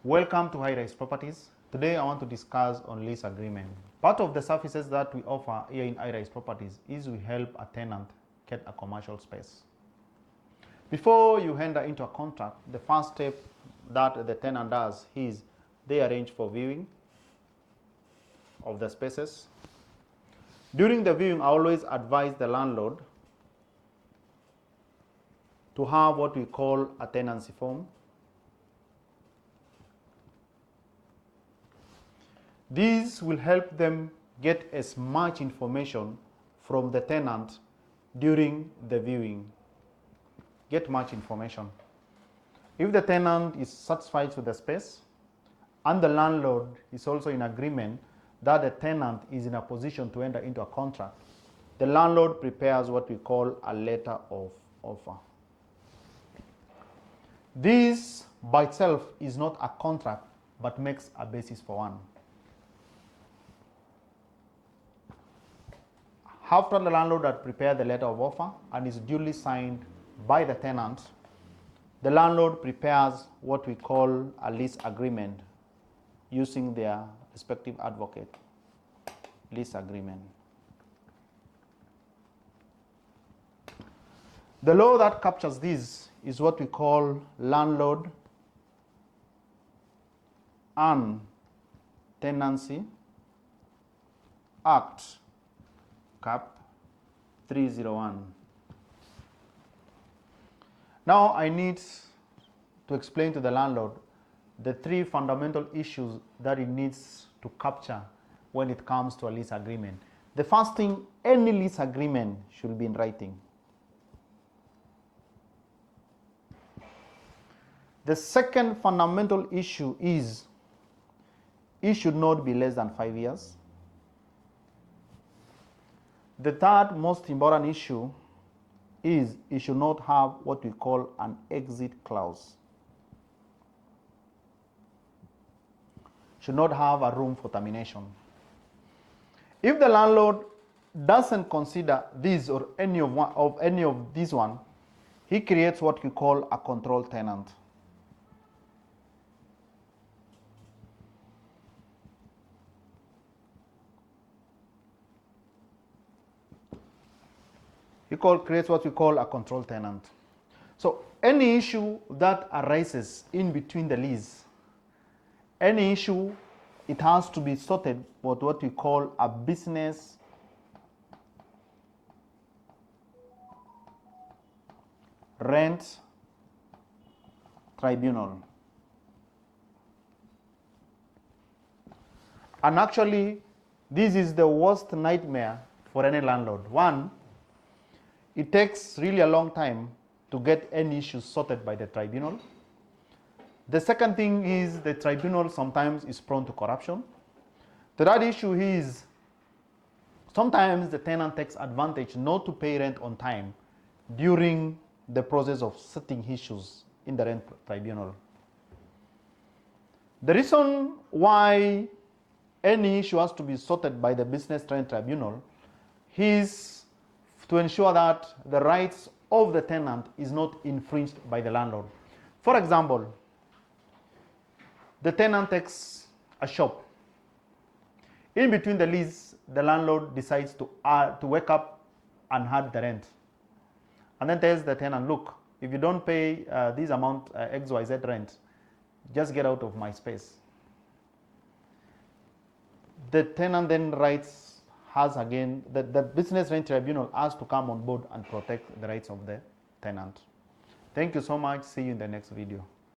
Welcome to High Rise Properties. Today I want to discuss on lease agreement. Part of the services that we offer here in High Rise Properties is we help a tenant get a commercial space. Before you enter into a contract, the first step that the tenant does is they arrange for viewing of the spaces. During the viewing, I always advise the landlord to have what we call a tenancy form. These will help them get as much information from the tenant during the viewing. Get much information. If the tenant is satisfied with the space and the landlord is also in agreement that the tenant is in a position to enter into a contract, the landlord prepares what we call a letter of offer. This by itself is not a contract but makes a basis for one. After the landlord had prepared the letter of offer and is duly signed by the tenant, the landlord prepares what we call a lease agreement using their respective advocate. Lease agreement. The law that captures this is what we call Landlord and Tenancy Act, Cap 301. Now I need to explain to the landlord the three fundamental issues that it needs to capture when it comes to a lease agreement. The first thing, any lease agreement should be in writing. The second fundamental issue is it should not be less than 5 years. The third most important issue is it should not have what we call an exit clause. Should not have a room for termination. If the landlord doesn't consider this or any of these one, he creates what we call a control tenant. He creates what we call a control tenant. So any issue that arises in between the lease, any issue, it has to be sorted with what we call a business rent tribunal. And actually, this is the worst nightmare for any landlord. One, it takes really a long time to get any issues sorted by the tribunal. The second thing is the tribunal sometimes is prone to corruption. The third issue is sometimes the tenant takes advantage not to pay rent on time during the process of setting issues in the rent tribunal. The reason why any issue has to be sorted by the business rent tribunal is to ensure that the rights of the tenant is not infringed by the landlord. For example, the tenant takes a shop. In between the lease, the landlord decides to wake up and add the rent. And then tells the tenant, look, if you don't pay this amount, XYZ rent, just get out of my space. The tenant then the business rent tribunal has to come on board and protect the rights of the tenant. Thank you so much. See you in the next video.